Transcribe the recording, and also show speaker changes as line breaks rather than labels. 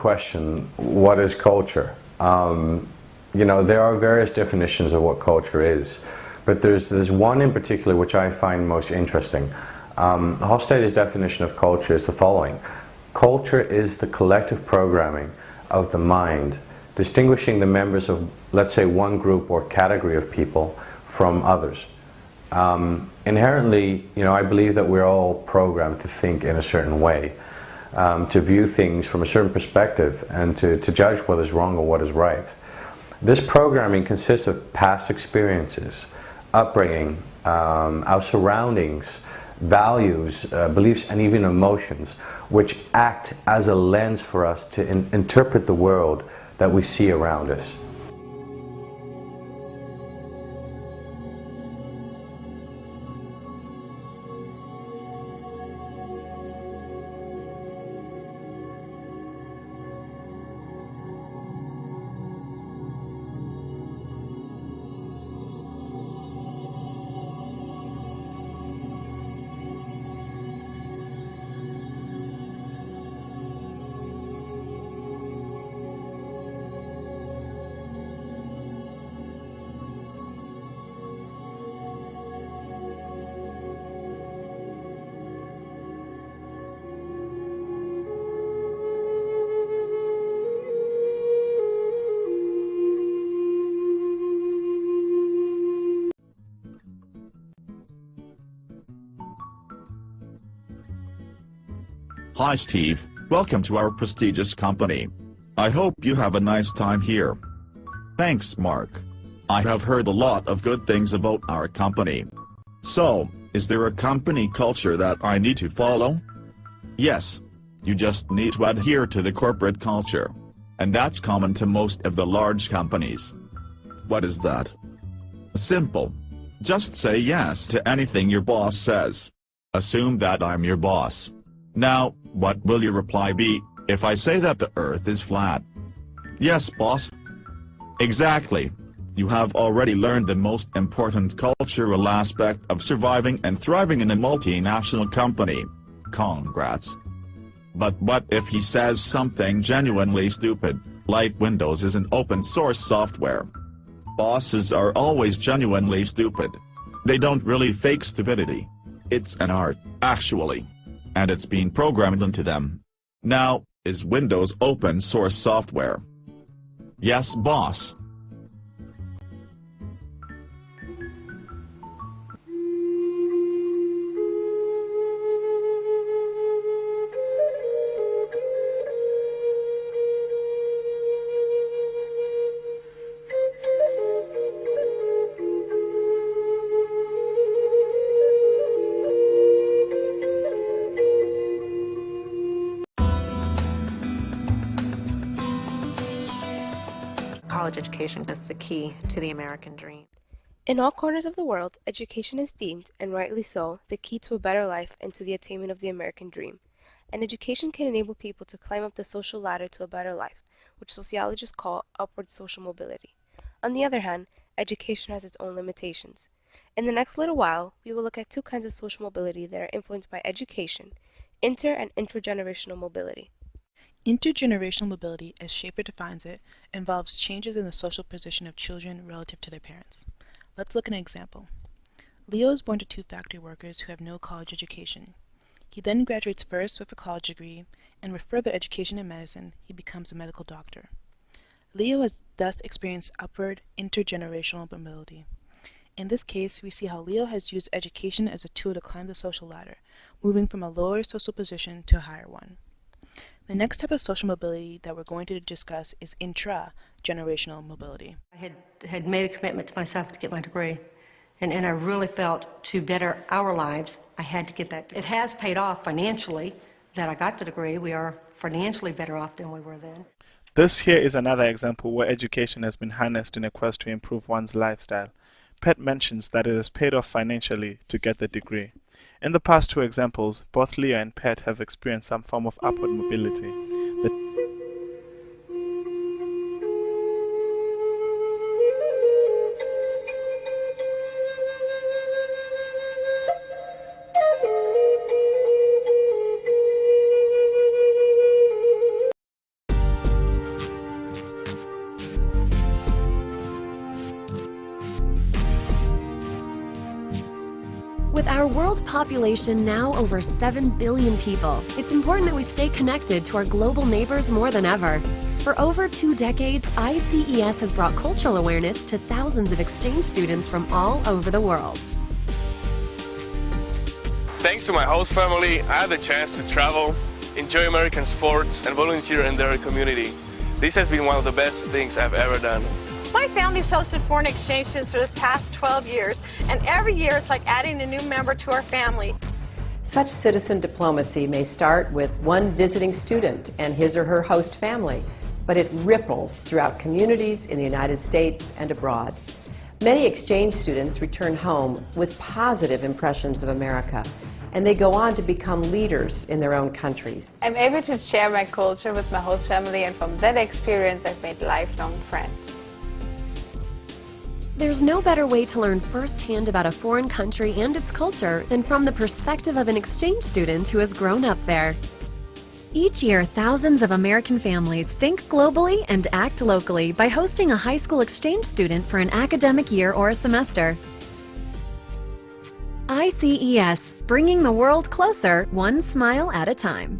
question, what is culture? There are various definitions of what culture is, but there's one in particular which I find most interesting. Hofstede's definition of culture is the following. Culture is the collective programming of the mind, distinguishing the members of, let's say, one group or category of people from others. Inherently, I believe that we're all programmed to think in a certain way, to view things from a certain perspective, and to judge what is wrong or what is right. This programming consists of past experiences, upbringing, our surroundings, values, beliefs, and even emotions, which act as a lens for us to interpret the world that we see around us.
Hi Steve, welcome to our prestigious company. I hope you have a nice time here. Thanks Mark. I have heard a lot of good things about our company. So, is there a company culture that I need to follow? Yes. You just need to adhere to the corporate culture. And that's common to most of the large companies. What is that? Simple. Just say yes to anything your boss says. Assume that I'm your boss. Now, what will your reply be, if I say that the earth is flat? Yes, boss. Exactly. You have already learned the most important cultural aspect of surviving and thriving in a multinational company. Congrats. But what if he says something genuinely stupid, like Windows is an open source software? Bosses are always genuinely stupid. They don't really fake stupidity. It's an art, actually. And it's been programmed into them. Now, is Windows open source software? Yes, boss.
College education is the key to the American dream.
In all corners of the world, education is deemed, and rightly so, the key to a better life and to the attainment of the American dream. And education can enable people to climb up the social ladder to a better life, which sociologists call upward social mobility. On the other hand, education has its own limitations. In the next little while, we will look at two kinds of social mobility that are influenced by education: inter- and intragenerational mobility.
Intergenerational mobility, as Schaefer defines it, involves changes in the social position of children relative to their parents. Let's look at an example. Leo is born to two factory workers who have no college education. He then graduates first with a college degree, and with further education in medicine, he becomes a medical doctor. Leo has thus experienced upward intergenerational mobility. In this case, we see how Leo has used education as a tool to climb the social ladder, moving from a lower social position to a higher one. The next type of social mobility that we're going to discuss is intra-generational mobility.
I had made a commitment to myself to get my degree, and I really felt to better our lives, I had to get that degree. It has paid off financially that I got the degree. We are financially better off than we were then.
This here is another example where education has been harnessed in a quest to improve one's lifestyle. Pet mentions that it has paid off financially to get the degree. In the past two examples, both Leo and Pet have experienced some form of upward mobility.
With our world population now over 7 billion people, it's important that we stay connected to our global neighbors more than ever. For over 2 decades, ICES has brought cultural awareness to thousands of exchange students from all over the world.
Thanks to my host family, I had the chance to travel, enjoy American sports, and volunteer in their community. This has been one of the best things I've ever done.
My family's hosted foreign exchange students for the past 12 years, and every year it's like adding a new member to our family.
Such citizen diplomacy may start with one visiting student and his or her host family, but it ripples throughout communities in the United States and abroad. Many exchange students return home with positive impressions of America, and they go on to become leaders in their own countries.
I'm able to share my culture with my host family, and from that experience I've made lifelong friends.
There's no better way to learn firsthand about a foreign country and its culture than from the perspective of an exchange student who has grown up there. Each year, thousands of American families think globally and act locally by hosting a high school exchange student for an academic year or a semester. ICES, bringing the world closer, one smile at a time.